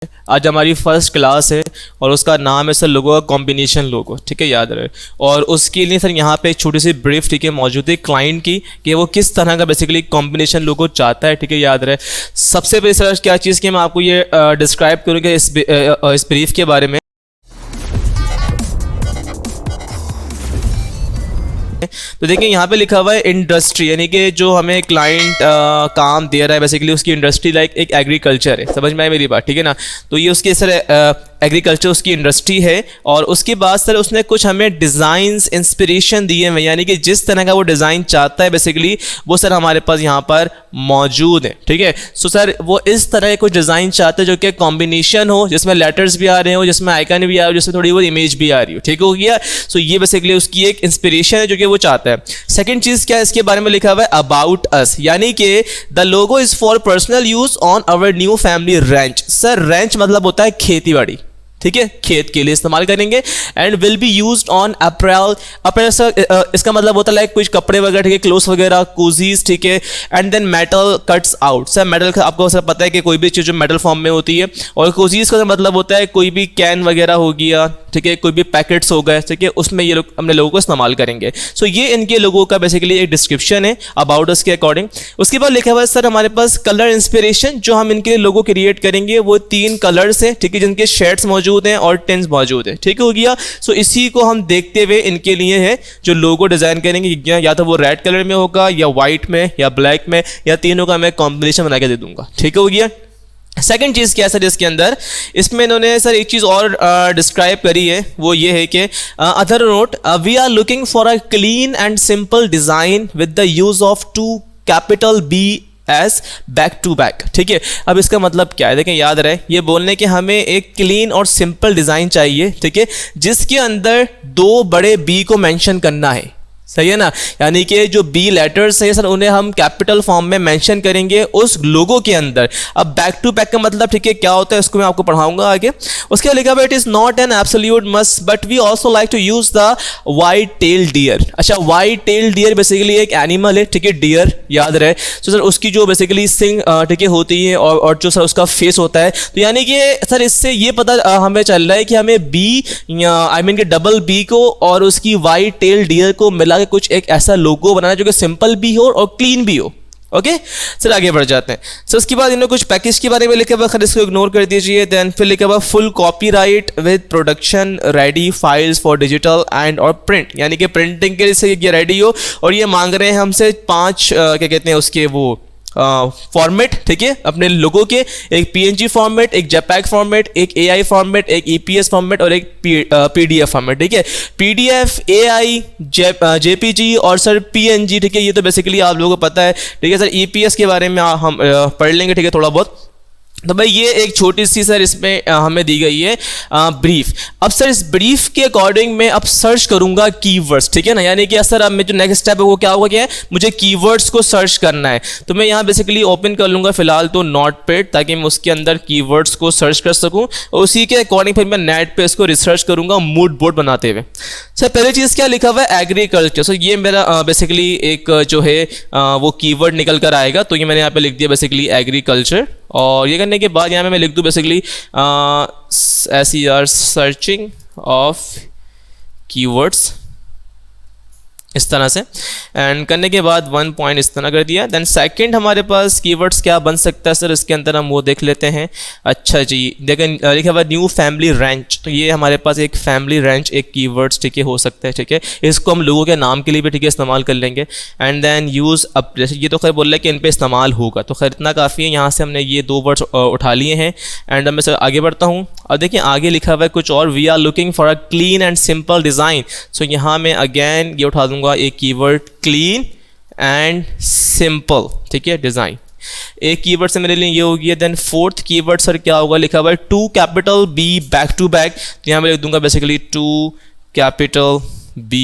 आज हमारी first class है और उसका नाम है सर लोगो का कॉम्बिनेशन लोगो, ठीक है, याद रहे। और उसके लिए सर यहाँ पे एक छोटी सी ब्रीफ, ठीक है, मौजूद है क्लाइंट की कि वो किस तरह का बेसिकली कॉम्बिनेशन लोगो चाहता है, ठीक है, याद रहे। सबसे पहले सर क्या चीज़ की मैं आपको ये डिस्क्राइब करूँगा इस ब्रीफ के बारे में। तो देखिए यहाँ पे लिखा हुआ है इंडस्ट्री, यानी कि जो हमें क्लाइंट काम दे रहा है बेसिकली उसकी इंडस्ट्री लाइक एक एग्रीकल्चर है। समझ में आई मेरी बात, ठीक है ना। तो ये उसके सर एग्रीकल्चर उसकी इंडस्ट्री है। और उसके बाद सर उसने कुछ हमें डिज़ाइंस इंस्पिरेशन दिए हैं, यानी कि जिस तरह का वो डिज़ाइन चाहता है बेसिकली वो सर हमारे पास यहाँ पर मौजूद है, ठीक है। सो सर वो इस तरह के कुछ डिज़ाइन चाहते हैं जो कि कॉम्बिनेशन हो, जिसमें लेटर्स भी आ रहे हो, जिसमें आइकन भी आ रहा है, जिसमें थोड़ी वो इमेज भी आ रही हो, ठीक हो गया। सो ये बेसिकली उसकी एक इंस्पिरेशन है जो कि वो चाहता है। सेकंड चीज़ क्या है इसके बारे में लिखा हुआ है अबाउट अस, यानी कि the logo is for personal use on our new family ranch. Sir ranch मतलब होता है खेती बाड़ी, ठीक है, खेत के लिए इस्तेमाल करेंगे। And will be used on April. April sir इसका मतलब होता है लाइक कुछ कपड़े वगैरह, ठीक है, क्लोथ्स वगैरह, कोजीज, ठीक है। And then metal cuts out. Sir metal आपको सर पता है कि कोई भी चीज़ जो मेटल फॉर्म में होती है। और कोजीज का मतलब होता है कोई भी कैन वगैरह हो गया, ठीक है, कोई भी पैकेट्स हो गए, ठीक है, उसमें ये लोग अपने लोगों को इस्तेमाल करेंगे। सो ये इनके लोगों का बेसिकली एक डिस्क्रिप्शन है अबाउट अस के अकॉर्डिंग। उसके बाद लिखा हुआ है सर हमारे पास कलर इंस्पिरेशन, जो हम इनके लोगो क्रिएट करेंगे वो 3 कलर्स हैं, ठीक है, जिनके शेड्स मौजूद हैं और टेंस मौजूद है, ठीक हो गया। सो इसी को हम देखते हुए इनके लिए है जो लोगो डिजाइन करेंगे, या तो वो रेड कलर में होगा या व्हाइट में या ब्लैक में, या तीनों का मैं कॉम्बिनेशन बना के दे दूंगा, ठीक हो गया। सेकंड चीज़ क्या है सर इसके अंदर, इसमें इन्होंने सर एक चीज़ और डिस्क्राइब करी है, वो ये है कि other note we are looking for a clean and simple design with the use of 2 capital B as back to back, ठीक है। अब इसका मतलब क्या है, देखें, याद रहे ये बोलने के हमें एक क्लीन और सिंपल डिज़ाइन चाहिए, ठीक है, जिसके अंदर 2 बड़े B को मेंशन करना है, सही है ना। यानी कि जो बी लेटर्स है सर उन्हें हम कैपिटल फॉर्म में मेंशन करेंगे उस लोगो के अंदर। अब बैक टू बैक का मतलब, ठीक है, क्या होता है इसको मैं आपको पढ़ाऊंगा आगे। उसके बाद लिखा हुआ it is not an absolute must but we also like to use the white tail deer. अच्छा, वाइट टेल डियर बेसिकली एक एनिमल है, ठीक है, डियर, याद रहे। सो सर उसकी जो बेसिकली सिंग, ठीक है, होती है और जो सर उसका फेस होता है। तो यानी कि सर इससे ये पता हमें चल रहा है कि हमें बी आई मीन के डबल बी को और उसकी वाइट टेल डियर को मिला कुछ एक ऐसा लोगो बनाना जो कि सिंपल भी हो और क्लीन भी हो। ओके सर आगे बढ़ जाते हैं। सर उसके बाद इन्होंने कुछ पैकेज के बारे में लिखा हुआ, खैर इसको इग्नोर कर दीजिए। देन फिर लिखा हुआ full copyright with production ready files for digital and और प्रिंट, यानी कि प्रिंटिंग के लिए ये रेडी हो। और ये मांग रहे हैं हमसे 5 क्या कहते हैं उसके वो फॉर्मेट, ठीक है, अपने लोगों के, एक PNG फॉर्मेट, एक JPEG फॉर्मेट, एक AI फॉर्मेट, एक EPS फॉर्मेट और एक PDF फॉर्मेट, ठीक है। PDF, AI, JPG और सर PNG, ठीक है, ये तो बेसिकली आप लोगों को पता है, ठीक है। सर EPS के बारे में हम पढ़ लेंगे, ठीक है, थोड़ा बहुत। तो भाई ये एक छोटी सी सर इसमें हमें दी गई है ब्रीफ। अब सर इस ब्रीफ के अकॉर्डिंग मैं अब सर्च करूंगा कीवर्ड्स, ठीक है ना। यानी कि सर अब मैं जो नेक्स्ट स्टेप है वो क्या होगा, क्या है, मुझे कीवर्ड्स को सर्च करना है। तो मैं यहाँ बेसिकली ओपन कर लूँगा फिलहाल तो नोटपैड, ताकि मैं उसके अंदर कीवर्ड्स को सर्च कर सकूँ और उसी के अकॉर्डिंग फिर मैं नेट पे इसको रिसर्च करूँगा मूड बोर्ड बनाते हुए। सर पहली चीज़ क्या लिखा हुआ है एग्रीकल्चर। सो ये मेरा बेसिकली एक जो है वो कीवर्ड निकल कर आएगा। तो ये मैंने यहाँ पे लिख दिया बेसिकली एग्रीकल्चर। और ये करने के बाद यहाँ में मैं लिख दूँ basically SER searching of keywords, इस तरह से। एंड करने के बाद 1 पॉइंट इस तरह कर दिया। देन सेकंड हमारे पास कीवर्ड्स क्या बन सकता है सर, इसके अंदर हम वो देख लेते हैं। अच्छा जी, देखें लिखा हुआ न्यू फैमिली रैंच। तो ये हमारे पास एक फैमिली रैंच एक कीवर्ड्स, ठीक है, हो सकता है, ठीक है। इसको हम लोगों के नाम के लिए भी, ठीक है, इस्तेमाल कर लेंगे। एंड देन यूज़ अप, जैसे ये तो खैर बोल रहा है कि इन पर इस्तेमाल होगा, तो खैर इतना काफ़ी है। यहाँ से हमने ये 2 वर्ड्स उठा लिए हैं। एंड अब मैं सर आगे बढ़ता हूँ। और देखिए आगे लिखा हुआ है कुछ और, we are looking for a clean and simple design. So यहाँ मैं अगेन ये उठा दूँगा एक कीवर्ड क्लीन एंड सिंपल, ठीक है, डिज़ाइन। एक कीवर्ड से मेरे लिए ये हो गया। देन 4th कीवर्ड सर क्या होगा, लिखा हुआ है 2 capital B back to back. तो यहाँ मैं लिख दूंगा basically 2 capital B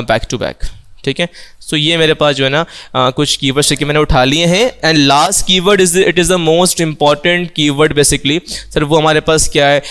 back to back, ठीक है। सो ये मेरे पास जो है ना कुछ कीवर्ड्स कि मैंने उठा लिए हैं। And last keyword it is the most important keyword basically sir, वो हमारे पास क्या है,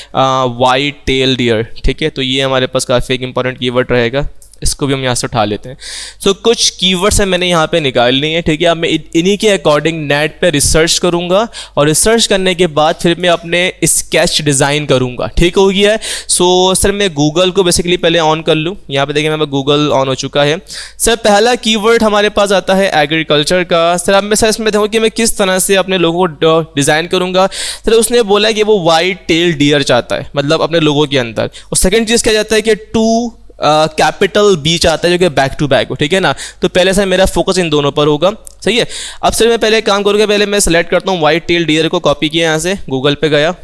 वाइट टेल डियर, ठीक है। तो ये हमारे पास काफ़ी एक इंपॉर्टेंट कीवर्ड रहेगा। इसको भी हम यहाँ से उठा लेते हैं। सो कुछ कीवर्ड्स हैं मैंने यहाँ पे निकाल लिए हैं, ठीक है। अब मैं इन्हीं के अकॉर्डिंग नेट पे रिसर्च करूँगा और रिसर्च करने के बाद फिर मैं अपने स्केच डिज़ाइन करूँगा, ठीक हो गया है। सो सर मैं गूगल को बेसिकली पहले ऑन कर लूँ, यहाँ पे देखिए मैं गूगल ऑन हो चुका है। सर पहला कीवर्ड हमारे पास आता है एग्रीकल्चर का। सर अब मैं सर इसमें देखूँ कि मैं किस तरह से अपने लोगों को डिज़ाइन करूँगा। सर उसने बोला कि वो वाइट टेल डियर चाहता है, मतलब अपने लोगों के अंदर। और सेकेंड चीज़ क्या जाता है कि टू कैपिटल बी चाहता है जो कि बैक टू बैक हो, ठीक है ना। तो पहले सर मेरा फोकस इन दोनों पर होगा, सही है। अब सर मैं पहले काम करूँगा, पहले मैं सेलेक्ट करता हूँ वाइट टेल डियर को, कॉपी किया यहाँ से, गूगल पे गया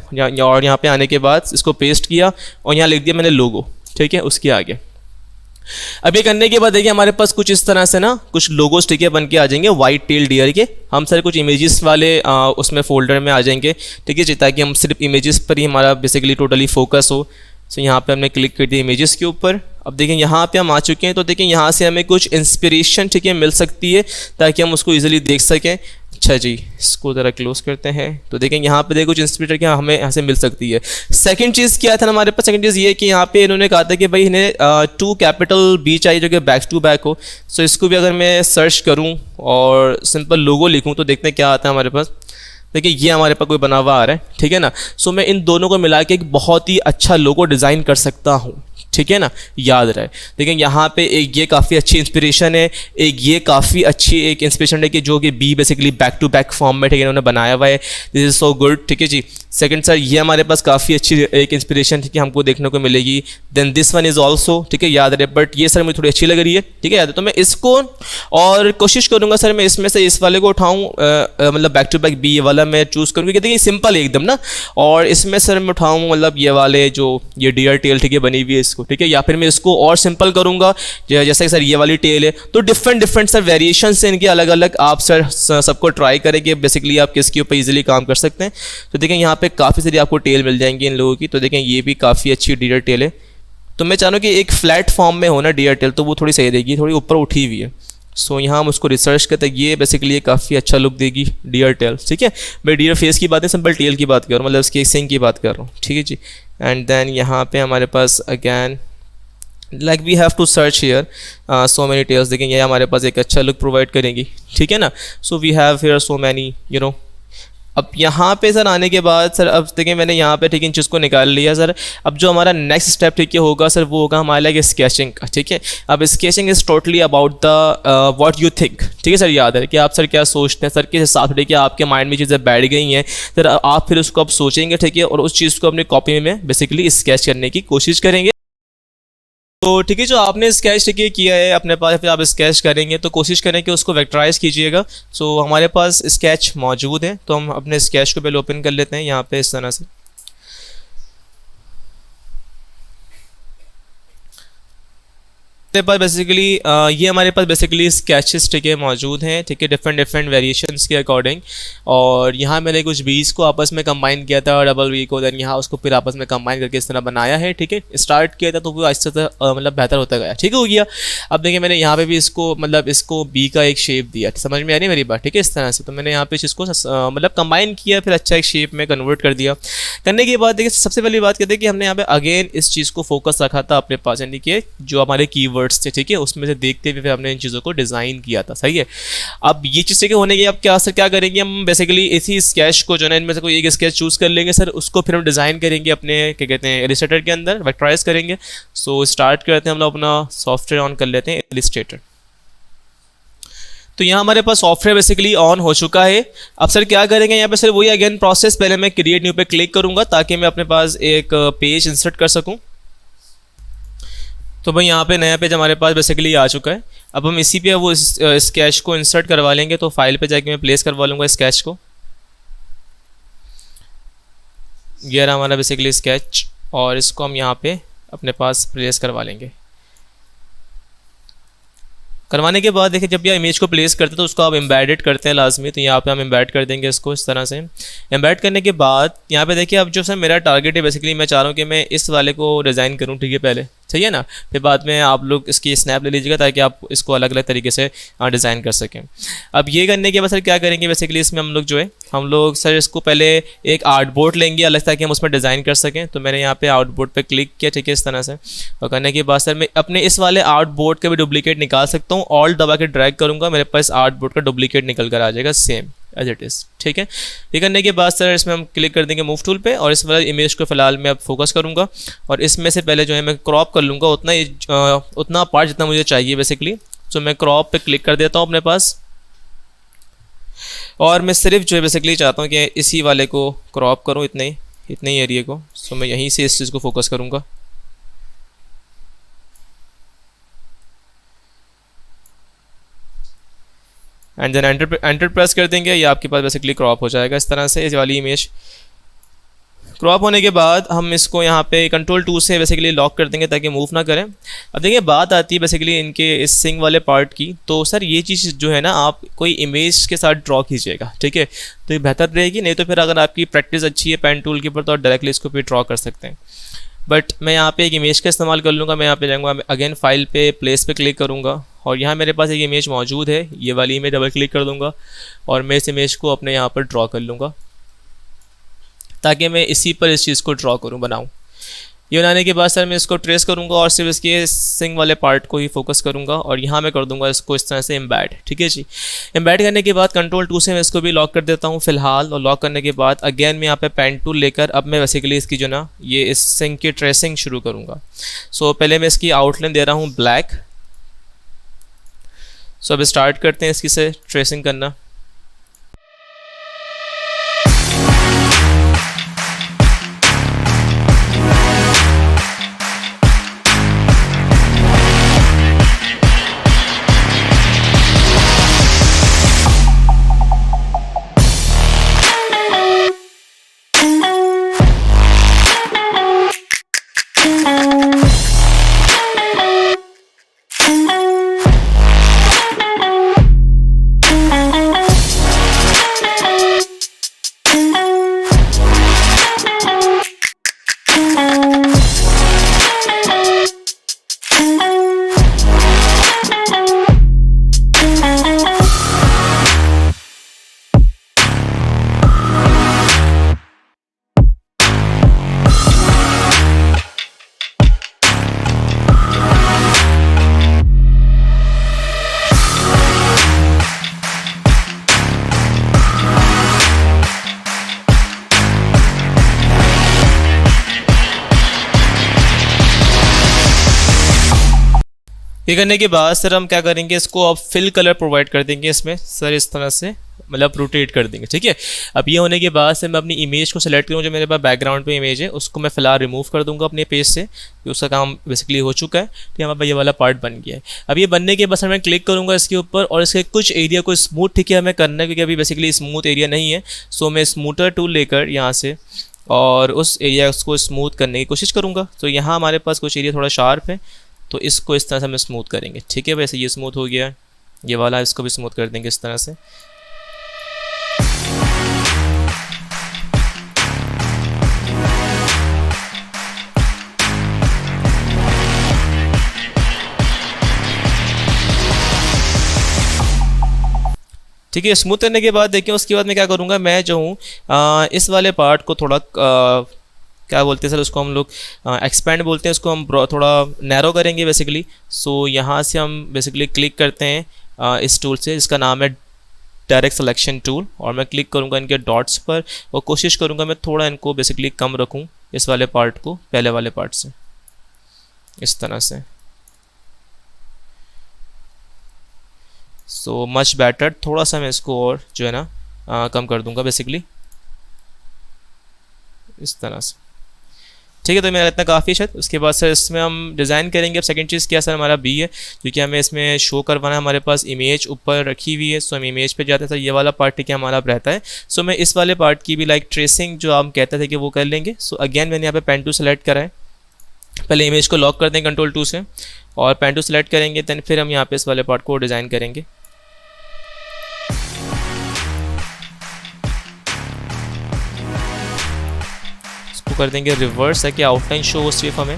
और यहाँ पे आने के बाद इसको पेस्ट किया और यहाँ लिख दिया मैंने लोगो, ठीक है। उसके आगे अब ये करने के बाद देखिए हमारे पास कुछ इस तरह से ना कुछ लोगोस, ठीक है, बन के आ जाएंगे वाइट टेल डियर के। हम सर कुछ इमेजेस वाले उसमें फोल्डर में आ जाएंगे, ठीक है जी, ताकि हम सिर्फ इमेजेस पर ही हमारा बेसिकली टोटली फोकस हो। सो यहाँ पे हमने क्लिक कर दिया इमेजेस के ऊपर। अब देखिए यहाँ पे हम आ चुके हैं, तो देखिए यहाँ से हमें कुछ इंस्पिरेशन, ठीक है, मिल सकती है ताकि हम उसको इजीली देख सकें। अच्छा जी, इसको ज़रा क्लोज करते हैं। तो देखें यहाँ पे देखो कुछ इंस्पिरेटर क्या हमें यहाँ से मिल सकती है। सेकंड चीज़ क्या था हमारे पास, सेकंड चीज़ ये कि यहाँ पे इन्होंने कहा था कि भाई इन्हें टू कैपिटल बी चाहिए जो कि बैक टू बैक हो। सो इसको भी अगर मैं सर्च करूँ और सिंपल लोगो लिखूँ तो देखते हैं क्या आता है हमारे पास। देखिए ये हमारे पास कोई बना हुआ आ रहा है, ठीक है ना। सो मैं इन दोनों को मिला के एक बहुत ही अच्छा लोगो डिज़ाइन कर सकता हूँ, ठीक है ना, याद रहे। देखिए यहाँ पे एक ये काफ़ी अच्छी इंस्पिरेशन है, एक ये काफ़ी अच्छी एक इंस्पिरेशन है कि जो कि B basically back to back form में, ठीक है, इन्होंने बनाया हुआ है। दिस इज़ सो गुड, ठीक है जी। सेकंड सर ये हमारे पास काफ़ी अच्छी एक इंस्पिरेशन, ठीक है, हमको देखने को मिलेगी। Then this one is also, ठीक है, याद रहे, बट ये सर मुझे थोड़ी अच्छी लग रही है, ठीक है, याद है। तो मैं इसको और कोशिश करूँगा सर मैं इसमें से इस वाले को उठाऊँ, मतलब बैक टू बैक बी वाला मैं चूज़ करूँगी, देखिए सिंपल है एकदम ना। और इसमें सर मैं उठाऊँ मतलब ये वाले जो ये डियर टेल, ठीक है, बनी हुई है इसको, ठीक है, या फिर मैं इसको और सिंपल करूँगा जैसे सर ये वाली टेल है। तो डिफरेंट सर वेरिएशन से इनके अलग अलग आप सर सबको ट्राई करेंगे, बेसिकली आप किसके ऊपर इजीली काम कर सकते हैं। तो देखें यहाँ पे काफ़ी सारी आपको टेल मिल जाएंगी इन लोगों की। तो देखें ये भी काफ़ी अच्छी डियर टेल है। तो मैं चाहूँ कि एक फ्लैट फॉर्म में हो ना डियर टेल, तो वो थोड़ी सही देगी, थोड़ी ऊपर उठी हुई है। सो यहाँ हम उसको रिसर्च करते हैं, ये बेसिकली काफ़ी अच्छा लुक देगी डियर टेल, ठीक है। मैं डियर फेस की बात नहीं, सिंपल टेल की बात कर रहा हूँ, मतलब उसकी सिंग की बात कर रहा हूँ, ठीक है जी। एंड देन यहाँ पे हमारे पास again like we have to search here so many tells. देखें ये हमारे पास एक अच्छा लुक प्रोवाइड करेंगी, ठीक है ना। So we have here so many you know. अब यहाँ पे सर आने के बाद सर अब देखें मैंने यहाँ पे, ठीक है, इन चीज़ को निकाल लिया सर। अब जो हमारा नेक्स्ट स्टेप, ठीक है, होगा सर वो होगा हमारे लिए स्केचिंग का, ठीक है। अब sketching is totally about the what you think, ठीक है सर, याद है कि आप सर क्या सोचते हैं, सर किस हिसाब से, ठीक है, आपके माइंड में चीज़ें बैठ गई हैं सर, आप फिर उसको अब सोचेंगे, ठीक है, और उस चीज़ को अपनी कॉपी में बेसिकली स्केच करने की कोशिश करेंगे। तो ठीक है, जो आपने स्केच, ठीक है, किया है अपने पास, फिर आप स्केच करेंगे तो कोशिश करें कि उसको वेक्टराइज कीजिएगा। सो हमारे पास स्केच मौजूद है, तो हम अपने स्केच को पहले ओपन कर लेते हैं यहाँ पे इस तरह से। हमारे पास बेसिकली ये हमारे पास बेसिकली स्केचेस, ठीक है, मौजूद हैं, ठीक है, डिफरेंट वेरिएशंस के अकॉर्डिंग। और यहाँ मैंने कुछ बीज को आपस में कंबाइन किया था, डबल वी को, देन यहाँ उसको फिर आपस में कंबाइन करके इस तरह बनाया है, ठीक है। स्टार्ट किया था तो वो आहिस्ते से मतलब बेहतर होता गया, ठीक हो गया। अब देखिए मैंने यहाँ पे भी इसको मतलब इसको बी का एक शेप दिया, समझ में आ रही है मेरी बात, ठीक है, इस तरह से। तो मैंने यहाँ पे इसको मतलब कंबाइन किया, फिर अच्छा एक शेप में कन्वर्ट कर दिया। करने के बाद देखिए सबसे पहली बात कहते हैं कि हमने यहाँ पे अगेन इस चीज़ को फोकस रखा था अपने पास, यानी कि जो हमारे कीवर्ड थे, ठीक है, उसमें से देखते हुए फिर हमने इन चीज़ों को डिज़ाइन किया था, सही है। अब ये चीज़ के होने के अब क्या करेंगे हम, बेसिकली इसी स्केच को जो है इनमें से कोई एक स्केच चूज़ कर लेंगे सर, उसको फिर हम डिज़ाइन करेंगे अपने क्या कहते हैं इलस्ट्रेटर के अंदर, वेक्टराइज करेंगे। सो स्टार्ट करते हैं, हम लोग अपना सॉफ्टवेयर ऑन कर लेते हैं इलस्ट्रेटर। तो यहाँ हमारे पास सॉफ्टवेयर बेसिकली ऑन हो चुका है। अब सर क्या करेंगे यहाँ पे सर वही अगेन प्रोसेस, पहले मैं क्रिएट न्यू पे क्लिक करूँगा ताकि मैं अपने पास एक पेज इंसर्ट कर सकूँ। तो भाई यहाँ पे नया पेज हमारे पास बेसिकली आ चुका है। अब हम इसी पे वो स्केच को इंसर्ट करवा लेंगे। तो फाइल पे जाके मैं प्लेस करवा लूँगा स्केच को। ये रहा हमारा बेसिकली स्केच, और इसको हम यहाँ पे अपने पास प्लेस करवा लेंगे। करवाने के बाद देखिए जब भी आप इमेज को प्लेस करते हैं तो उसको आप एम्बेडेड करते हैं लाजमी, तो यहाँ पे हम एम्बेड कर देंगे इसको इस तरह से। एम्बेड करने के बाद यहाँ पे देखिए अब जो सर मेरा टारगेट है बेसिकली मैं चाह रहा हूँ कि मैं इस वाले को डिज़ाइन करूँ, ठीक है, पहले सही है ना, फिर बाद में आप लोग इसकी स्नैप ले लीजिएगा ताकि आप इसको अलग अलग तरीके से डिज़ाइन कर सकें। अब ये करने के बाद सर क्या करेंगे बेसिकली इसमें हम लोग जो है हम लोग सर इसको पहले एक आर्टबोर्ड लेंगे अलग ताकि हम उसमें डिज़ाइन कर सकें। तो मैंने यहाँ पे आउटबोर्ड पे क्लिक किया, ठीक है, इस तरह से। और करने के बाद सर मैं अपने इस वाले आउटबोर्ड का भी डुप्लीकेट निकाल सकता हूँ, ऑल्ट दबा के ड्रैग करूँगा, मेरे पास आउटबोर्ड का डुप्लीकेट निकल कर आ जाएगा सेम एज इट इज़, ठीक है। ये करने के बाद सर इसमें हम क्लिक कर देंगे मूव टूल पे और इस वाले इमेज को फिलहाल मैं अब फोकस करूँगा और इसमें से पहले जो है मैं क्रॉप कर लूँगा उतना पार्ट जितना मुझे चाहिए बेसिकली। तो मैं क्रॉप पे क्लिक कर देता हूँ अपने पास और मैं सिर्फ जो है बेसिकली चाहता हूँ कि इसी वाले को क्रॉप करूँ, इतने ही एरिया को। सो मैं यहीं से इस चीज़ को फोकस करूँगा। एंड देन एंटर प्रेस कर देंगे, ये आपके पास बेसिकली क्रॉप हो जाएगा इस तरह से। इस वाली इमेज क्रॉप होने के बाद हम इसको यहाँ पे कंट्रोल 2 से बेसिकली लॉक कर देंगे ताकि मूव ना करें। अब देखिए बात आती है बेसिकली इनके इस सिंग वाले पार्ट की। तो सर ये चीज़ जो है ना आप कोई इमेज के साथ ड्रॉ कीजिएगा, ठीक है, तो ये बेहतर रहेगी। नहीं तो फिर अगर आपकी प्रैक्टिस अच्छी है पेन टूल के ऊपर तो आप डायरेक्टली इसको भी ड्रॉ कर सकते हैं। बट मैं यहाँ पे एक इमेज का इस्तेमाल कर लूँगा। मैं यहाँ पे जाऊँगा, अगेन फाइल पे प्लेस पे क्लिक करूँगा और यहाँ मेरे पास एक इमेज मौजूद है, ये वाली इमेज डबल क्लिक कर दूँगा और मैं इस इमेज को अपने यहाँ पर ड्रॉ कर लूँगा ताकि मैं इसी पर इस चीज़ को ड्रॉ करूँ, बनाऊँ। ये बनाने के बाद सर मैं इसको ट्रेस करूँगा और सिर्फ इसके सिंग वाले पार्ट को ही फोकस करूँगा और यहाँ मैं कर दूँगा इसको इस तरह से एम्बेड, ठीक है जी। एम्बेड करने के बाद कंट्रोल 2 से मैं इसको भी लॉक कर देता हूँ फिलहाल। और लॉक करने के बाद अगेन मैं यहाँ पे पेन टूल लेकर अब मैं बेसिकली इसकी जो ना ये इस सिंग की ट्रेसिंग शुरू करूँगा। सो पहले मैं इसकी आउटलाइन दे रहा हूँ ब्लैक। सो अब स्टार्ट करते हैं इसकी से ट्रेसिंग करना। ये करने के बाद सर हम क्या करेंगे, इसको अब फिल कलर प्रोवाइड कर देंगे इसमें सर इस तरह से, मतलब रोटेट कर देंगे, ठीक है। अब ये होने के बाद से मैं अपनी इमेज को सेलेक्ट करूँ, जो मेरे पास बैकग्राउंड पे इमेज है उसको मैं फिलहाल रिमूव कर दूंगा अपने पेज से, कि उसका काम बेसिकली हो चुका है। तो हमारे पास ये वाला पार्ट बन गया है। अब ये बनने के बाद सर मैं क्लिक करूँगा इसके ऊपर और इसके कुछ एरिया को स्मूथ, ठीक है, हमें करना है क्योंकि अभी बेसिकली स्मूथ एरिया नहीं है। सो मैं स्मूथर टूल लेकर यहाँ से और उस एरिया को स्मूथ करने की कोशिश करूँगा। तो यहाँ हमारे पास कुछ एरिया थोड़ा शार्प है तो इसको इस तरह से हम स्मूथ करेंगे, ठीक है। वैसे ये स्मूथ हो गया, ये वाला इसको भी स्मूथ कर देंगे इस तरह से। ठीक है, स्मूथ करने के बाद देखिए उसके बाद मैं क्या करूँगा, मैं जो हूँ इस वाले पार्ट को थोड़ा क्या बोलते हैं सर उसको हम लोग एक्सपेंड बोलते हैं, उसको हम थोड़ा नैरो करेंगे बेसिकली। सो यहाँ से हम बेसिकली क्लिक करते हैं इस टूल से, इसका नाम है डायरेक्ट सिलेक्शन टूल, और मैं क्लिक करूँगा इनके डॉट्स पर और कोशिश करूँगा मैं थोड़ा इनको बेसिकली कम रखूँ इस वाले पार्ट को पहले वाले पार्ट से, इस तरह से। सो मच बेटर, थोड़ा सा मैं इसको और जो है ना कम कर दूँगा बेसिकली इस तरह से, ठीक है। तो मेरा इतना काफ़ी शायद। उसके बाद सर इसमें हम डिज़ाइन करेंगे। अब सेकंड चीज़ क्या सर हमारा बी है, क्योंकि हमें इसमें शो करवाना है, हमारे पास इमेज ऊपर रखी हुई है। सो हम इमेज पे जाते हैं, सर ये वाला पार्ट ठीक है हमारा अब रहता है। सो मैं इस वाले पार्ट की भी लाइक ट्रेसिंग जो हम कहते थे कि वो कर लेंगे। सो अगेन मैंने यहाँ पे पेन टू सेलेक्ट करा है पहले इमेज को लॉक कर दें कंट्रोल 2 से और पेन टू सेलेक्ट करेंगे, देन फिर हम यहाँ पे इस वाले पार्ट को डिज़ाइन करेंगे। इसको कर देंगे रिवर्स है कि आउटलाइन शो हो सिर्फ हमें।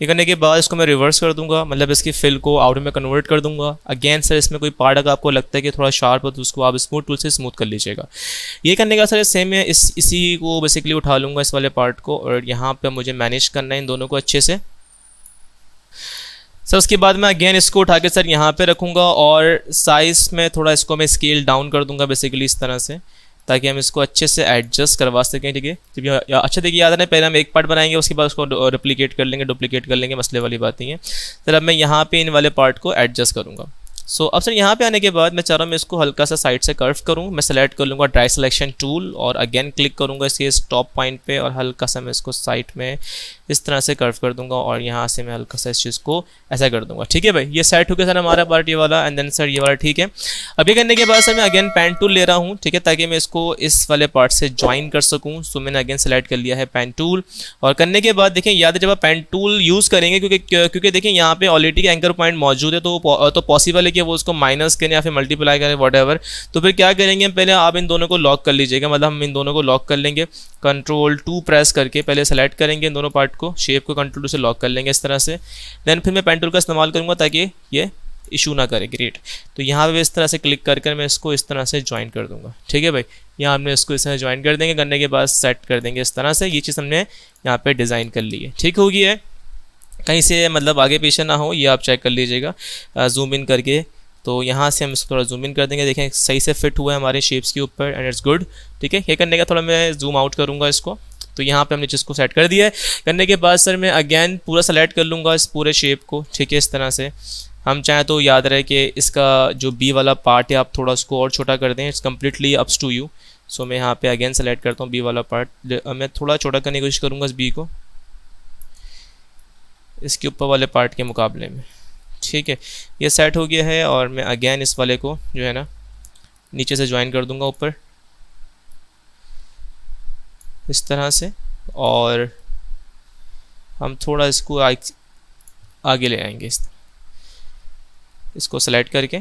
ये करने के बाद इसको मैं रिवर्स कर दूंगा, मतलब इसकी फिल को आउटर में कन्वर्ट कर दूंगा। अगेन सर इसमें कोई पार्ट अगर आपको लगता है कि थोड़ा शार्प हो तो उसको आप स्मूथ टूल से स्मूथ कर लीजिएगा। ये करने का सर सेम है, इसी को बेसिकली उठा लूँगा इस वाले पार्ट को, और यहाँ पे मुझे मैनेज करना है इन दोनों को अच्छे से। सर उसके बाद मैं अगेन इसको उठा के सर यहाँ पे रखूँगा और साइज़ में थोड़ा इसको मैं स्केल डाउन कर दूँगा बेसिकली इस तरह से, ताकि हम इसको अच्छे से एडजस्ट करवा सकें। ठीक है, जब अच्छा देखिए याद है, पहले हम एक पार्ट बनाएंगे उसके बाद उसको रिप्लिकेट कर लेंगे, डुप्लीकेट कर लेंगे, मसले वाली बात नहीं है। सर अब मैं यहाँ पे इन वाले पार्ट को एडजस्ट करूँगा। सो अब सर यहाँ पे आने के बाद मैं चाह रहा हूँ मैं इसको हल्का सा साइड से कर्व करूँ। मैं सेलेक्ट कर लूँगा ड्राई सिलेक्शन टूल और अगेन क्लिक करूँगा इसके इस टॉप पॉइंट पे और हल्का सा मैं इसको साइड में इस तरह से कर्व कर दूँगा और यहाँ से मैं हल्का सा इस चीज़ को ऐसा कर दूँगा। ठीक है भाई, ये सेट हो गया सर हमारा पार्ट ये वाला, एंड देन सर ये वाला। ठीक है, अब ये करने के बाद सर मैं अगेन पेन टूल ले रहा हूँ, ठीक है, ताकि मैं इसको इस वाले पार्ट से ज्वाइन कर सकूँ। सो मैंने अगेन सेलेक्ट कर लिया है पेन टूल, और करने के बाद देखें याद है जब आप पेन टूल यूज़ करेंगे, क्योंकि देखें यहाँ पे ऑलरेडी का एंकर पॉइंट मौजूद है, तो पॉसिबल है कि वो उसको माइनस करें या फिर मल्टीप्लाई करें वॉट। तो फिर क्या करेंगे, पहले आप इन दोनों को लॉक कर लीजिएगा, मतलब हम इन दोनों को लॉक कर लेंगे। कंट्रोल 2 प्रेस करके पहले सेलेक्ट करेंगे इन दोनों पार्ट को, शेप को कंट्रोल 2 से लॉक कर लेंगे इस तरह से। देन फिर मैं पेन टूल का इस्तेमाल करूँगा ताकि ये इशू ना करे। ग्रेट, तो यहाँ पे इस तरह से क्लिक करके मैं इसको इस तरह से ज्वाइन कर दूँगा। ठीक है भाई, यहाँ हमने इसको इस तरह ज्वाइन कर देंगे, करने के बाद सेट कर देंगे इस तरह से। ये चीज़ हमने यहाँ पे डिज़ाइन कर ली है, ठीक होगी है, कहीं से मतलब आगे पीछे ना हो, ये आप चेक कर लीजिएगा जूम इन करके। तो यहाँ से हम इसको थोड़ा जूम इन कर देंगे, देखें सही से फिट हुआ है हमारे शेप्स के ऊपर, एंड इट्स गुड। ठीक है, ये करने का थोड़ा मैं जूम आउट करूँगा इसको। तो यहाँ पे हमने चीज़ को सेट कर दिया है। करने के बाद सर मैं अगेन पूरा सेलेक्ट कर लूँगा इस पूरे शेप को। ठीक है, इस तरह से हम चाहें तो याद रहे कि इसका जो बी वाला पार्ट है आप थोड़ा उसको और छोटा कर दें, it's completely ups to you. So मैं यहाँ पे अगेन सेलेक्ट करता हूँ बी वाला पार्ट, मैं थोड़ा छोटा करने की कोशिश करूँगा इस बी को इसके ऊपर वाले पार्ट के मुकाबले में। ठीक है, ये सेट हो गया है, और मैं अगेन इस वाले को जो है ना नीचे से ज्वाइन कर दूंगा ऊपर इस तरह से, और हम थोड़ा इसको आगे ले आएंगे इसको सेलेक्ट करके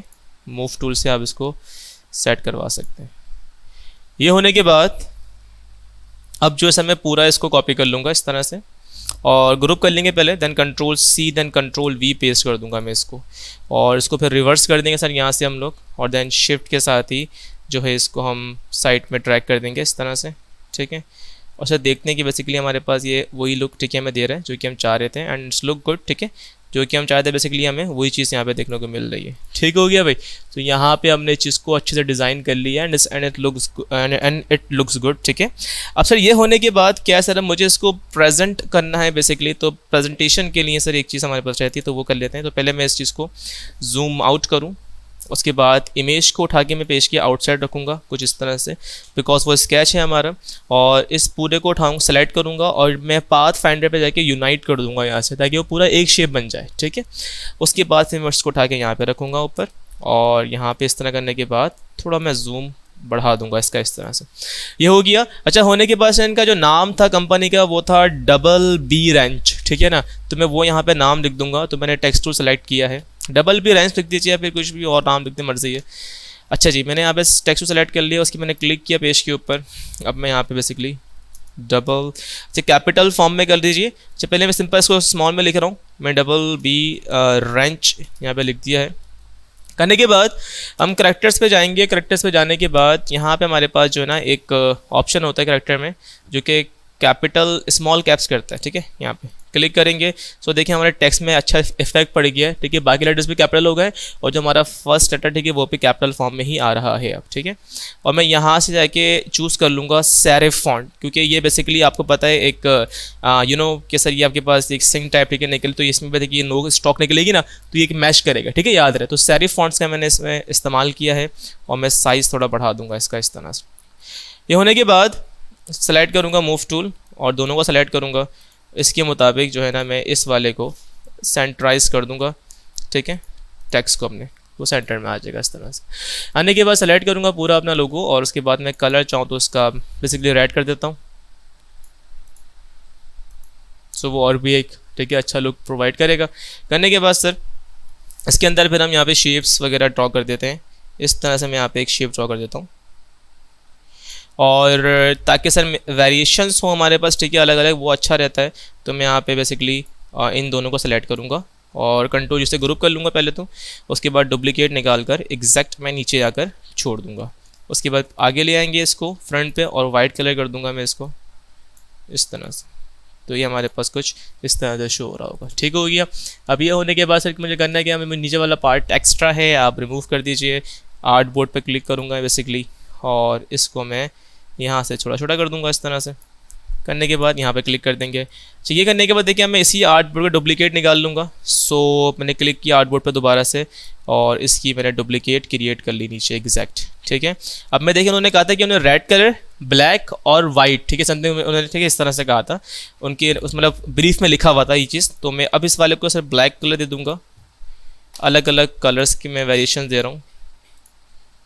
मूव टूल से आप इसको सेट करवा सकते हैं। ये होने के बाद अब जो है मैं पूरा इसको कॉपी कर लूँगा इस तरह से और ग्रुप कर लेंगे पहले, then control C then control V paste कर दूंगा मैं इसको, और इसको फिर रिवर्स कर देंगे सर यहाँ से हम लोग, और देन शिफ्ट के साथ ही जो है इसको हम साइड में ट्रैक कर देंगे इस तरह से। ठीक है, और सर देखते हैं कि बेसिकली हमारे पास ये वही लुक ठीक है हमें दे रहा है जो कि हम चाह रहे थे, एंड इट्स लुक गुड। ठीक है, जो कि हम चाहते हैं बेसिकली हमें वही चीज़ यहाँ पे देखने को मिल रही है। ठीक हो गया भाई, तो यहाँ पे हमने चीज़ को अच्छे से डिज़ाइन कर लिया एंड इट लुक्स गुड। ठीक है, अब सर ये होने के बाद क्या सर अब मुझे इसको प्रेजेंट करना है बेसिकली, तो प्रेजेंटेशन के लिए सर एक चीज़ हमारे पास रहती है तो वो कर लेते हैं। तो पहले मैं इस चीज़ को जूम आउट करूँ, उसके बाद इमेज को उठा के मैं पेज के आउटसाइड रखूँगा कुछ इस तरह से, बिकॉज वो स्केच है हमारा, और इस पूरे को उठाऊँ सेलेक्ट करूँगा और मैं पाथ फाइंडर पे जाके यूनाइट कर दूँगा यहाँ से, ताकि वो पूरा एक शेप बन जाए। ठीक है, उसके बाद फिर मैं इसको उठा के यहाँ पे रखूँगा ऊपर, और यहाँ पे इस तरह करने के बाद थोड़ा मैं जूम बढ़ा दूंगा इसका इस तरह से। ये हो गया। अच्छा, होने के बाद इनका जो नाम था कंपनी का वो था डबल बी रेंच। ठीक है ना, तो मैं वो यहाँ पे नाम लिख दूंगा। तो मैंने टेक्स्ट टूल सेलेक्ट किया है, डबल बी रेंच लिख दीजिए या फिर कुछ भी और नाम लिखते मर्जी है। अच्छा जी, मैंने यहाँ पे टेक्स्ट टूल सेलेक्ट कर लिया, उसकी मैंने क्लिक किया पेज के ऊपर। अब मैं यहाँ पे बेसिकली डबल अच्छा कैपिटल फॉर्म में कर दीजिए। अच्छा, पहले मैं सिंपल इसको स्मॉल में लिख रहा हूँ, मैं डबल बी रेंच यहाँ पे लिख दिया है। करने के बाद हम करैक्टर्स पे जाएंगे। करैक्टर्स पे जाने के बाद यहाँ पे हमारे पास जो है ना एक ऑप्शन होता है करैक्टर में जो कि कैपिटल स्मॉल कैप्स करता है, ठीक है। यहाँ पे क्लिक करेंगे सो देखिए हमारे टेक्स्ट में अच्छा इफेक्ट पड़ गया है, ठीक है। बाकी लेटर्स भी कैपिटल हो गए और जो हमारा फर्स्ट लेटर, ठीक है, वो भी कैपिटल फॉर्म में ही आ रहा है अब, ठीक है। और मैं यहाँ से जाके चूज़ कर लूँगा सेरिफ फॉन्ट, क्योंकि ये बेसिकली आपको पता है एक कि सर ये आपके पास एक सिंग टाइप, ठीक है, निकले तो इसमें देखिए नो स्टॉक निकलेगी ना, तो ये एक मैच करेगा, ठीक है, याद रहे। तो सेरिफ फॉन्ट्स का मैंने इसमें इस्तेमाल किया है और मैं साइज़ थोड़ा बढ़ा दूंगा इसका इस तरह से। ये होने के बाद सेलेक्ट करूँगा मूव टूल और दोनों को सेलेक्ट करूँगा, इसके मुताबिक जो है ना मैं इस वाले को सेंटराइज कर दूंगा, ठीक है। टेक्स्ट को अपने वो सेंटर में आ जाएगा इस तरह से। आने के बाद सेलेक्ट करूँगा पूरा अपना लोगो और उसके बाद मैं कलर चाहूँ तो उसका बेसिकली रेड कर देता हूँ, सो वो और भी एक, ठीक है, अच्छा लुक प्रोवाइड करेगा। करने के बाद सर इसके अंदर फिर हम यहाँ पे शेप्स वगैरह ड्रॉ कर देते हैं। इस तरह से मैं यहाँ पे एक शेप ड्रॉ कर देता हूँ और ताकि सर वेरिएशंस हो हमारे पास, ठीक है, अलग अलग, वो अच्छा रहता है। तो मैं यहाँ पे बेसिकली इन दोनों को सेलेक्ट करूँगा और कंट्रोल जिससे ग्रुप कर लूँगा पहले तो, उसके बाद डुप्लीकेट निकाल कर एग्जैक्ट मैं नीचे जाकर छोड़ दूँगा। उसके बाद आगे ले आएंगे इसको फ्रंट पे और वाइट कलर कर दूँगा मैं इसको इस तरह से, तो ये हमारे पास कुछ इस तरह से शो हो रहा होगा, ठीक हो गया। अब ये होने के बाद सर मुझे करना है कि हमें नीचे वाला पार्ट एक्स्ट्रा है आप रिमूव कर दीजिए। आर्ट बोर्ड पर क्लिक करूँगा बेसिकली और इसको मैं यहाँ से छोटा छोटा कर दूंगा इस तरह से। करने के बाद यहाँ पे क्लिक कर देंगे। तो ये करने के बाद देखिए मैं इसी आर्ट बोर्ड का डुप्लीकेट निकाल लूँगा। सो मैंने क्लिक किया आर्ट बोर्ड पर दोबारा से और इसकी मैंने डुप्लीकेट क्रिएट कर ली नीचे एग्जैक्ट, ठीक है। अब मैं देखिए उन्होंने कहा था कि उन्होंने रेड कलर, ब्लैक और वाइट, ठीक है, समथिंग उन्होंने, ठीक है, इस तरह से कहा था उनके उस मतलब ब्रीफ में लिखा हुआ था ये चीज़। तो मैं अब इस वाले को सर ब्लैक कलर दे दूँगा, अलग अलग कलर्स की मैं वेरिएशन दे रहा हूँ।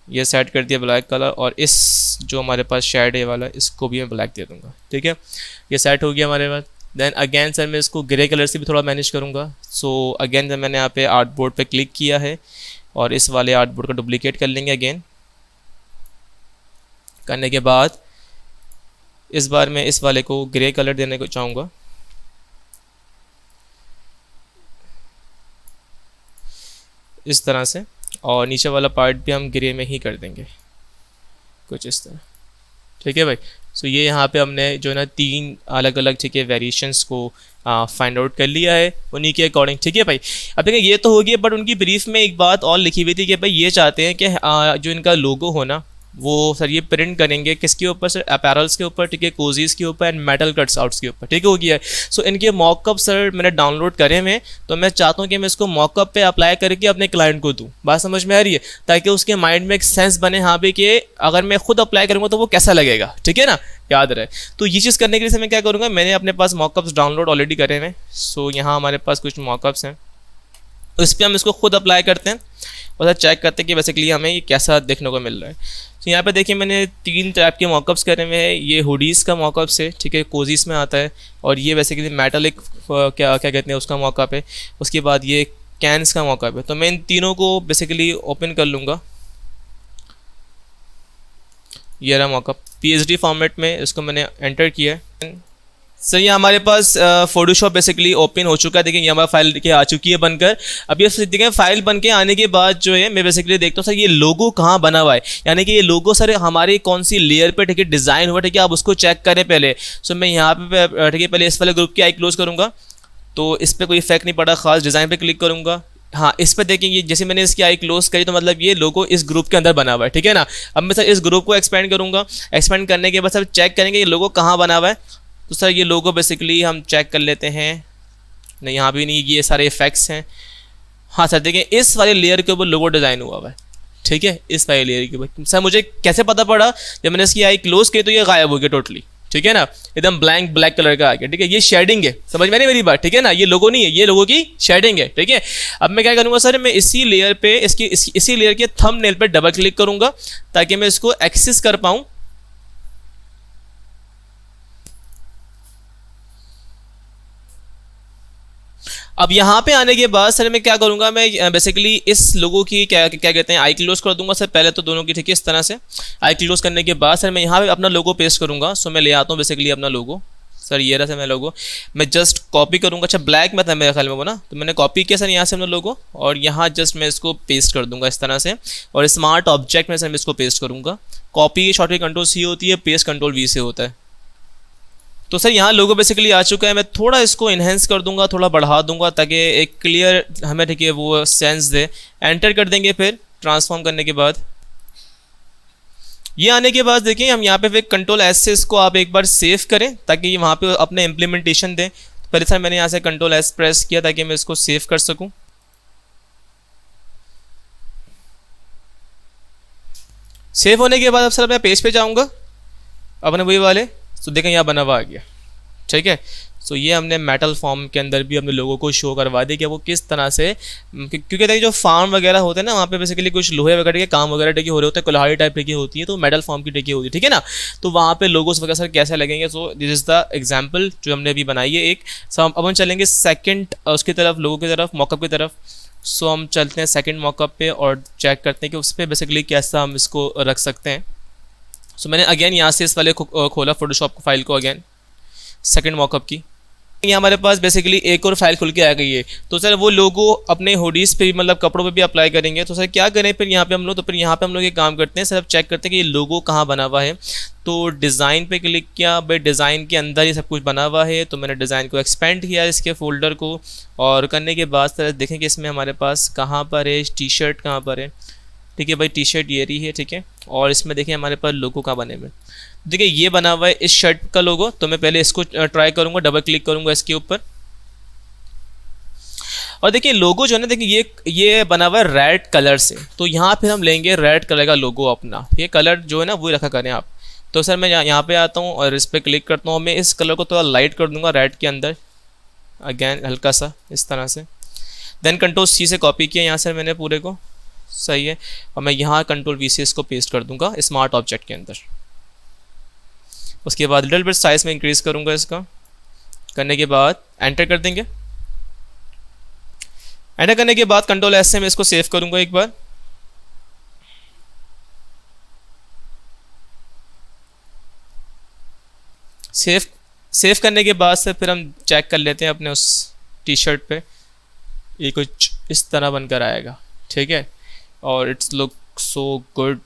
ये सेट कर दिया ब्लैक कलर और इस जो हमारे पास शेड है वाला इसको भी मैं ब्लैक दे दूंगा, ठीक है। ये सेट हो गया हमारे पास। देन अगेन सर मैं इसको ग्रे कलर से भी थोड़ा मैनेज करूंगा। सो अगेन जब मैंने यहाँ पे आर्ट बोर्ड पे क्लिक किया है और इस वाले आर्ट बोर्ड का डुप्लीकेट कर लेंगे अगेन। करने के बाद इस बार मैं इस वाले को ग्रे कलर देने को चाहूँगा, इस तरह से, और नीचे वाला पार्ट भी हम ग्रे में ही कर देंगे कुछ इस तरह, ठीक है भाई। सो ये यहाँ पे हमने जो है ना 3 अलग अलग, ठीक है, वेरिएशंस को फाइंड आउट कर लिया है उन्हीं के अकॉर्डिंग, ठीक है भाई। अब देखिए ये तो हो गया, बट उनकी ब्रीफ में एक बात और लिखी हुई थी कि भाई ये चाहते हैं कि जो इनका लोगो हो ना वो सर ये प्रिंट करेंगे किसके ऊपर सर, अपैरल्स के ऊपर, ठीक है, कोजीज के ऊपर एंड मेटल कट्स आउट्स के ऊपर, ठीक हो गया है। सो इनके मॉकअप सर मैंने डाउनलोड करे हुए, तो मैं चाहता हूँ कि मैं इसको मॉकअप पे अप्लाई करके अपने क्लाइंट को दूँ। बात समझ में आ रही है, ताकि उसके माइंड में एक सेंस बने हाँ भी कि अगर मैं खुद अप्लाई करूँगा तो वो कैसा लगेगा, ठीक है ना, याद रहे। तो ये चीज़ करने के लिए मैं क्या करूँगा, मैंने अपने पास मॉकअप्स डाउनलोड ऑलरेडी करे हुए। सो यहाँ हमारे पास कुछ मॉकअप्स हैं, इस पर हम इसको खुद अप्लाई करते हैं और चेक करते हैं कि बेसिकली हमें ये कैसा देखने को मिल रहा है। तो यहाँ पे देखिए मैंने 3 टाइप के मॉकअप्स करे हुए हैं। ये हुडीज़ का मॉकअप्स है, ठीक है, कोजीस में आता है, और ये बेसिकली मेटालिक क्या कहते हैं उसका मॉकअप है। उसके बाद ये कैन्स का मॉकअप है। तो मैं इन तीनों को बेसिकली ओपन कर लूँगा। ये रहा मॉकअप PSD फॉर्मेट में, इसको मैंने एंटर किया है। सर ये हमारे पास फोटोशॉप बेसिकली ओपन हो चुका है। देखिए ये हमारी फाइल देखिए आ चुकी है बनकर। अब ये देखिए फाइल बन के आने के बाद जो है मैं बेसिकली देखता हूँ सर ये लोगो कहाँ बना हुआ है, यानी कि ये लोगो सर हमारी कौन सी लेयर पे, ठीक है, डिज़ाइन हुआ, ठीक है, आप उसको चेक करें पहले। सो मैं यहाँ पे, ठीक है, पहले इस वाले ग्रुप की आई क्लोज करूँगा, तो इस पर कोई इफेक्ट नहीं पड़ा, खास डिज़ाइन पर क्लिक करूँगा। हाँ, इस पर देखेंगे जैसे मैंने इसकी आई क्लोज करी तो मतलब ये लोगो इस ग्रुप के अंदर बना हुआ है, ठीक है ना। अब मैं सर इस ग्रुप को एक्सपेंड करूँगा, एक्सपेंड करने के बाद सर चेक करेंगे ये लोगो कहाँ बना हुआ है। तो सर ये लोगो बेसिकली हम चेक कर लेते हैं, नहीं यहाँ भी नहीं, ये सारे इफेक्ट्स हैं। हाँ सर देखें इस वाले लेयर के ऊपर लोगो डिज़ाइन हुआ हुआ है, ठीक है, इस वाले लेयर के ऊपर। सर मुझे कैसे पता पड़ा, जब मैंने इसकी आई क्लोज की तो ये गायब हो गया टोटली, ठीक है ना, एकदम ब्लैंक ब्लैक कलर का आ गया, ठीक है। ये शेडिंग है, समझ में नहीं मेरी बात, ठीक है ना, ये लोगो नहीं है, ये लोगो की शेडिंग है, ठीक है। अब मैं क्या करूँगा सर, मैं इसी लेयर पे इसी लेयर के थंबनेल पे डबल क्लिक करूँगा ताकि मैं इसको एक्सेस कर पाऊँ। अब यहाँ पे आने के बाद सर मैं क्या करूँगा, मैं बेसिकली इस लोगों की क्या कहते हैं आई क्लोज कर दूंगा सर पहले तो दोनों की, ठीक है, इस तरह से। आई क्लोज करने के बाद सर मैं यहाँ पे अपना लोगो पेस्ट करूँगा। सो मैं ले आता हूँ बेसिकली अपना लोगो, सर ये रहा सर मैं लोगो, मैं जस्ट कॉपी करूँगा। अच्छा ब्लैक में था मेरे ख्याल में वो ना, तो मैंने कॉपी किया सर यहाँ से अपना लोगो और यहाँ जस्ट मैं इसको पेस्ट कर दूँगा इस तरह से। और स्मार्ट ऑब्जेक्ट में सर मैं इसको पेस्ट करूँगा। कॉपी की शॉर्टकट कंट्रोल C होती है, पेस्ट कंट्रोल V से होता है, तो सर यहाँ लोगो बेसिकली आ चुका है, मैं थोड़ा इसको इन्हेंस कर दूंगा, थोड़ा बढ़ा दूंगा ताकि एक क्लियर हमें ठीक है वो सेंस दे। एंटर कर देंगे फिर ट्रांसफॉर्म करने के बाद। ये आने के बाद देखिए हम यहाँ पे फिर कंट्रोल एस से इसको आप एक बार सेव करें ताकि वहाँ पे अपने इम्प्लीमेंटेशन दें। पहले सर मैंने यहाँ से कंट्रोल एस प्रेस किया ताकि मैं इसको सेव कर सकूँ। सेव होने के बाद अब सर मैं पेज पे जाऊँगा अपने वही वाले, तो देखें यहाँ बना हुआ आ गया, ठीक है। सो ये हमने मेटल फॉर्म के अंदर भी अपने लोगों को शो करवा दिया कि वो किस तरह से, क्योंकि देखिए जो फार्म वगैरह होते हैं ना वहाँ पे बेसिकली कुछ लोहे वगैरह के काम वगैरह टेकी हो रहे होते हैं, कुल्हाड़ी टाइप टेकी होती है, तो मेटल फॉर्म की टेकी होती है, ठीक है ना। तो वहाँ पे लोगोस वगैरह सर कैसे लगेंगे, so this is the example जो हमने अभी बनाई है एक। सो अब हम चलेंगे सेकेंड उसकी तरफ, लोगों की तरफ, मॉकअप की तरफ। सो हम चलते हैं सेकेंड मॉकअप पे और चेक करते हैं कि उस पर बेसिकली कैसा हम इसको रख सकते हैं। सो मैंने अगेन यहाँ से इस वाले खोला फोटोशॉप फाइल को, अगेन सेकंड मॉकअप की। यहाँ हमारे पास बेसिकली एक और फाइल खुल के आ गई है। तो सर वो लोगो अपने हुडीज़ पे मतलब कपड़ों पे भी अप्लाई करेंगे। तो सर क्या करें फिर यहाँ पे हम लोग, तो फिर यहाँ पे हम लोग ये काम करते हैं सर, अब चेक करते हैं कि ये लोगो कहाँ बना हुआ है। तो डिज़ाइन पे क्लिक किया, भाई डिज़ाइन के अंदर ये सब कुछ बना हुआ है। तो मैंने डिज़ाइन को एक्सपेंड किया इसके फोल्डर को, और करने के बाद सर देखें कि इसमें हमारे पास कहाँ पर है टी शर्ट, कहाँ पर है, ठीक है भाई टी शर्ट ये रही है, ठीक है। और इसमें देखिए हमारे पास लोगो कहाँ बने हुए, देखिए ये बना हुआ है इस शर्ट का लोगो। तो मैं पहले इसको ट्राई करूंगा, डबल क्लिक करूंगा इसके ऊपर, और देखिए लोगो जो है ना, देखिए ये बना हुआ है रेड कलर से। तो यहाँ फिर हम लेंगे रेड कलर का लोगो अपना, ये कलर जो है ना वो रखा करें आप। तो सर मैं यहाँ पे आता हूँ और इस पर क्लिक करता हूँ, मैं इस कलर को थोड़ा लाइट कर दूंगा रेड के अंदर, अगेन हल्का सा इस तरह से। देन कंट्रोल सी से कॉपी किया यहाँ से मैंने पूरे को, सही है। और मैं यहाँ कंट्रोल वी से इसको पेस्ट कर दूंगा स्मार्ट ऑब्जेक्ट के अंदर। उसके बाद लिटिल बिट साइज में इंक्रीज करूंगा इसका, करने के बाद एंटर कर देंगे। एंटर करने के बाद कंट्रोल एस से मैं इसको सेव करूंगा एक बार। सेव करने के बाद से फिर हम चेक कर लेते हैं अपने उस टी शर्ट पे, ये कुछ इस तरह बनकर आएगा, ठीक है। और it's look so good,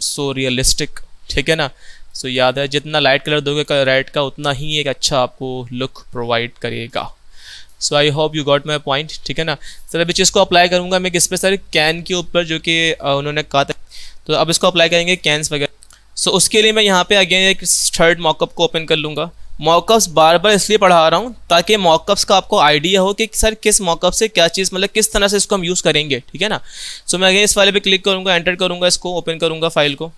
so realistic, ठीक है ना। सो याद है जितना लाइट कलर दोगे रेड का उतना ही एक अच्छा आपको लुक प्रोवाइड करेगा। So I hope you got my point, ठीक है ना। सर अभी चीज़ को अप्लाई करूँगा मैं किस पे सर, कैन के ऊपर, जो कि उन्होंने कहा था। तो अब इसको अप्लाई करेंगे कैंस वगैरह। सो उसके लिए मैं यहाँ पे अगेन एक थर्ड मॉकअप को ओपन कर लूँगा। मॉकअप्स बार बार इसलिए पढ़ा रहा हूँ ताकि मॉकअप्स का आपको आइडिया हो कि सर किस मॉकअप से क्या चीज़, मतलब किस तरह से इसको हम यूज़ करेंगे, ठीक है ना। सो मैं अगेन इस वाले पे क्लिक करूँगा, एंटर करूँगा, इसको ओपन करूँगा फाइल को।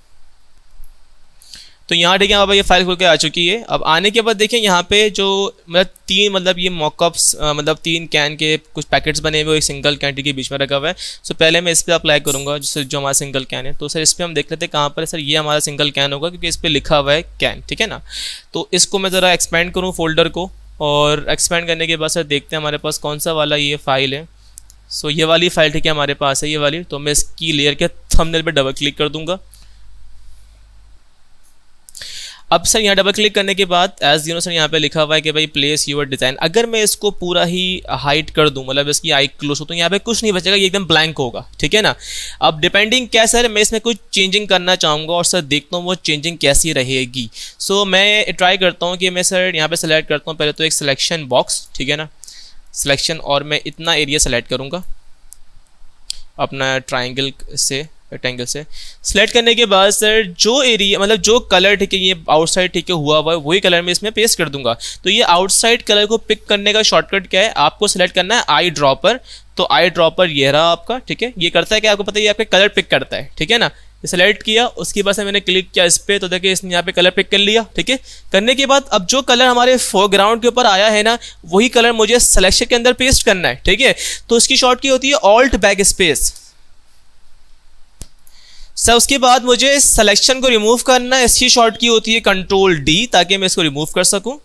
तो यहाँ ठीक है अब ये फाइल खुल के आ चुकी है। अब आने के बाद देखिए यहाँ पे जो मतलब ये मॉकअप्स मतलब 3 कैन के कुछ पैकेट्स बने हुए एक सिंगल कैन के बीच में रखा हुआ है। सो पहले मैं इस पर अप्लाई करूँगा जो हमारा सिंगल कैन है। तो सर इस पर हम देख लेते हैं कहाँ पर है सर, ये हमारा सिंगल कैन होगा क्योंकि इस पर लिखा हुआ है कैन, ठीक है ना। तो इसको मैं ज़रा एक्सपेंड करूँ फोल्डर को, और एक्सपेंड करने के बाद सर देखते हैं हमारे पास कौन सा वाला ये फाइल है। सो ये वाली फाइल ठीक है हमारे पास है, ये वाली। तो मैं इसकी लेयर के थंबनेल पे डबल क्लिक कर दूंगा। अब सर यहाँ डबल क्लिक करने के बाद एज यू नो सर यहाँ पे लिखा हुआ है कि भाई प्लेस यूर डिज़ाइन। अगर मैं इसको पूरा ही हाइड कर दूँ, मतलब इसकी आई क्लोज हो, तो यहाँ पे कुछ नहीं बचेगा, ये एकदम ब्लैंक होगा, ठीक है ना। अब डिपेंडिंग क्या सर, मैं इसमें कुछ चेंजिंग करना चाहूँगा और सर देखता हूँ वो चेंजिंग कैसी रहेगी। सो मैं ट्राई करता हूँ कि मैं सर यहाँ पे सेलेक्ट करता हूँ पहले तो एक सिलेक्शन बॉक्स, ठीक है ना, सिलेक्शन, और मैं इतना एरिया सेलेक्ट करूँगा अपना ट्राइंगल से, रेक्टेंगल से। सिलेक्ट करने के बाद सर जो एरिया मतलब जो कलर ठीक है ये आउटसाइड ठीक है हुआ है वही कलर में इसमें पेस्ट कर दूंगा। तो ये आउटसाइड कलर को पिक करने का शॉर्टकट क्या है, आपको सिलेक्ट करना है आई ड्रॉपर। तो आई ड्रॉपर ये रहा आपका, ठीक है। ये करता है कि आपको पता है ये आपके कलर पिक करता है, ठीक है ना। सेलेक्ट किया, उसके बाद से मैंने क्लिक किया इस पर, तो देखिए इसने यहाँ पे कलर पिक कर लिया, ठीक है। करने के बाद अब जो कलर हमारे फोरग्राउंड के ऊपर आया है ना, वही कलर मुझे सिलेक्शन के अंदर पेस्ट करना है, ठीक है। तो इसकी शॉर्ट की होती है ऑल्ट बैक स्पेस। सर उसके बाद मुझे इस सिलेक्शन को रिमूव करना है, इसकी शॉर्ट की होती है कंट्रोल डी, ताकि मैं इसको रिमूव कर सकूं।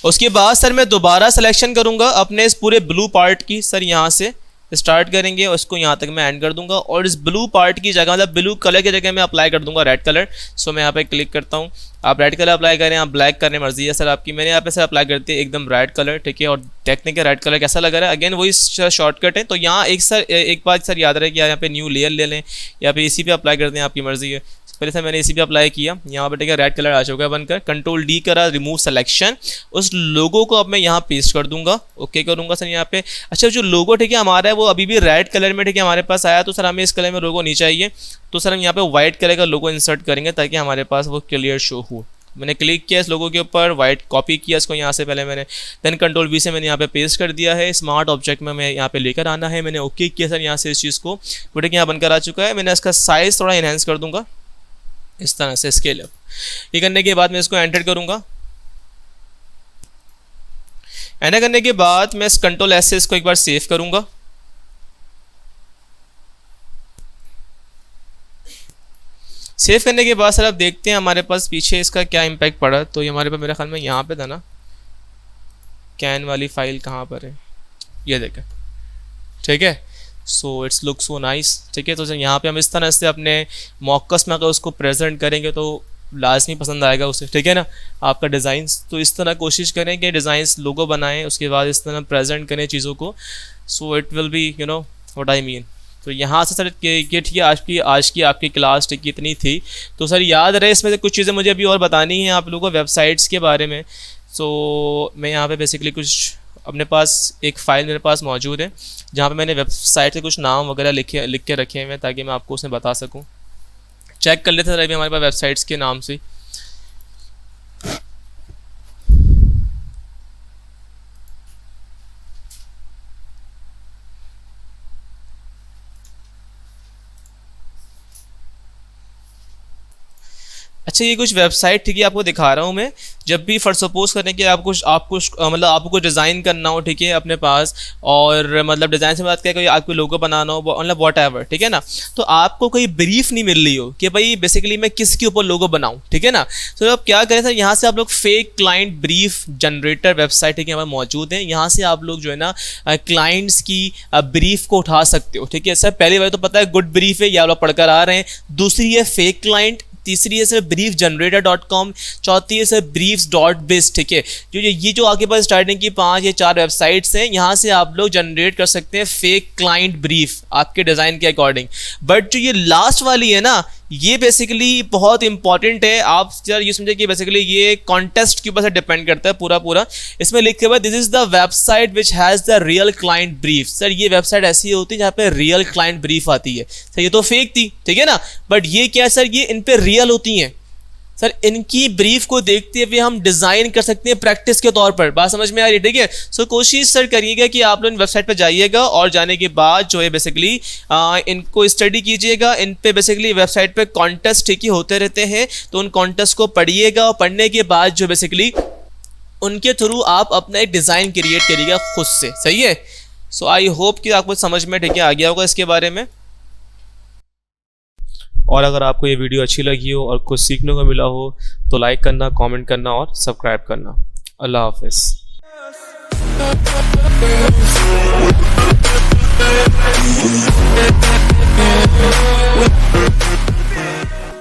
उसके बाद सर मैं दोबारा सिलेक्शन करूंगा अपने इस पूरे ब्लू पार्ट की, सर यहाँ से स्टार्ट करेंगे और इसको यहाँ तक मैं एंड कर दूंगा, और इस ब्लू पार्ट की जगह, मतलब ब्लू कलर की जगह मैं अप्लाई कर दूंगा रेड कलर। सो मैं यहाँ पे क्लिक करता हूँ, आप रेड कलर अप्लाई करें, आप ब्लैक करने मर्जी है सर आपकी। मैंने यहाँ पे सर अप्लाई करती है एकदम रेड कलर, ठीक है। और देखने के रेड कलर कैसा लग रहा है, अगेन वही शॉर्टकट है। तो यहाँ एक बात सर याद रहे कि यहाँ पे न्यू लेयर ले लें या फिर इसी पे अप्लाई कर दें, आपकी मर्जी है। पहले से मैंने इसी पे अप्लाई किया, यहाँ पे ठीक है रेड कलर आ चुका है बनकर। कंट्रोल डी करा, रिमूव सिलेक्शन, उस लोगो को अब मैं यहाँ पेस्ट कर दूंगा, ओके करूंगा सर यहाँ पे। अच्छा जो लोगो ठीक है हमारा है वो अभी भी रेड कलर में ठीक है हमारे पास आया, तो सर हमें इस कलर में लोगो नहीं चाहिए, तो सर हम यहाँ पे व्हाइट कलर का लोगो इंसर्ट करेंगे ताकि हमारे पास वो क्लियर शो हो। मैंने क्लिक किया इस लोगो के ऊपर, वाइट कॉपी किया इसको यहाँ से पहले मैंने, देन कंट्रोल वी से मैंने यहाँ पे पेस्ट कर दिया है। स्मार्ट ऑब्जेक्ट में मैं यहाँ पे लेकर आना है, मैंने ओके किया सर यहाँ से इस चीज़ को, वो ठीक यहाँ बनकर आ चुका है। मैंने इसका साइज़ थोड़ा इन्हेंस कर दूंगा इस तरह से, स्केल अप। ये करने के बाद मैं इसको एंटर करूंगा। एंटर करने के बाद मैं इस कंट्रोल एस से इसको एक बार सेव करूंगा। सेव करने के बाद सर अब देखते हैं हमारे पास पीछे इसका क्या इम्पैक्ट पड़ा। तो ये हमारे पास मेरे ख्याल में यहाँ पे था ना, कैन वाली फाइल कहाँ पर है, ये देखें, ठीक है। So it's look so nice, ठीक है। तो यहाँ पे हम इस तरह से अपने मॉकस में अगर उसको प्रेजेंट करेंगे तो लाजमी पसंद आएगा उसे, ठीक है ना, आपका डिज़ाइंस। तो इस तरह कोशिश करें कि डिज़ाइंस लोगो बनाएं, उसके बाद इस तरह प्रेजेंट करें चीज़ों को। So it will be you know what I mean. तो यहाँ से सर ये ठीक है, आज की आपकी क्लास ठीक इतनी थी। तो सर याद रहे इसमें से कुछ चीज़ें मुझे अभी और बतानी है आप लोगों को वेबसाइट्स के बारे में। सो मैं यहाँ पे बेसिकली कुछ अपने पास एक फ़ाइल मेरे पास मौजूद है जहाँ पे मैंने वेबसाइट के कुछ नाम वगैरह लिख के रखे हैं ताकि मैं आपको उसमें बता सकूँ। चेक कर लेते हैं अभी हमारे पास वेबसाइट्स के नाम से। अच्छा ये कुछ वेबसाइट ठीक है आपको दिखा रहा हूँ मैं। जब भी फॉर सपोज करने के आपको मतलब आपको डिज़ाइन करना हो, ठीक है, अपने पास, और मतलब डिज़ाइन से बात करें कोई आपको लोगो बनाना हो, मतलब वॉट एवर, ठीक है ना, तो आपको कोई ब्रीफ नहीं मिल रही हो कि भाई बेसिकली मैं किसके ऊपर लोगो बनाऊँ, ठीक है ना। तो आप क्या करें सर, यहाँ से आप लोग fake client brief generator website ठीक है हमारे मौजूद हैं। यहाँ से आप लोग जो है ना क्लाइंट्स की ब्रीफ को उठा सकते हो, ठीक है सर। पहली बार तो पता है गुड ब्रीफ है, ये आप लोग पढ़कर आ रहे हैं। दूसरी है फेक क्लाइंट, तीसरी है सर briefgenerator.com, चौथी है सर briefs.biz, ठीक है। ये जो आपके पास स्टार्टिंग की 5 या 4 वेबसाइट्स हैं, यहाँ से आप लोग जनरेट कर सकते हैं फेक क्लाइंट ब्रीफ आपके डिज़ाइन के अकॉर्डिंग। बट जो ये लास्ट वाली है ना, ये बेसिकली बहुत इंपॉर्टेंट है। आप यार ये समझे कि बेसिकली ये कॉन्टेस्ट के ऊपर से डिपेंड करता है पूरा। इसमें लिखे हुआ this is the website which has the real client brief. Sir ये वेबसाइट ऐसी होती है जहाँ पे रियल क्लाइंट ब्रीफ आती है। सर ये तो फेक थी, ठीक है ना, बट ये क्या है सर, ये इन पे रियल होती हैं। सर इनकी ब्रीफ को देखते हुए हम डिज़ाइन कर सकते हैं प्रैक्टिस के तौर पर। बात समझ में आ रही है, ठीक है। सो कोशिश सर करिएगा कि आप लोग वेबसाइट पर जाइएगा और जाने के बाद जो है बेसिकली इनको स्टडी कीजिएगा। इन पे बेसिकली वेबसाइट पे कॉन्टेस्ट ठीक ही होते रहते हैं, तो उन कॉन्टेस्ट को पढ़िएगा और पढ़ने के बाद जो बेसिकली उनके थ्रू आप अपना एक डिज़ाइन क्रिएट करिएगा खुद से, सही है। सो आई होप कि आपको समझ में ठीक है आ गया होगा इसके बारे में। और अगर आपको ये वीडियो अच्छी लगी हो और कुछ सीखने को मिला हो तो लाइक करना, कमेंट करना और सब्सक्राइब करना। अल्लाह हाफिज़।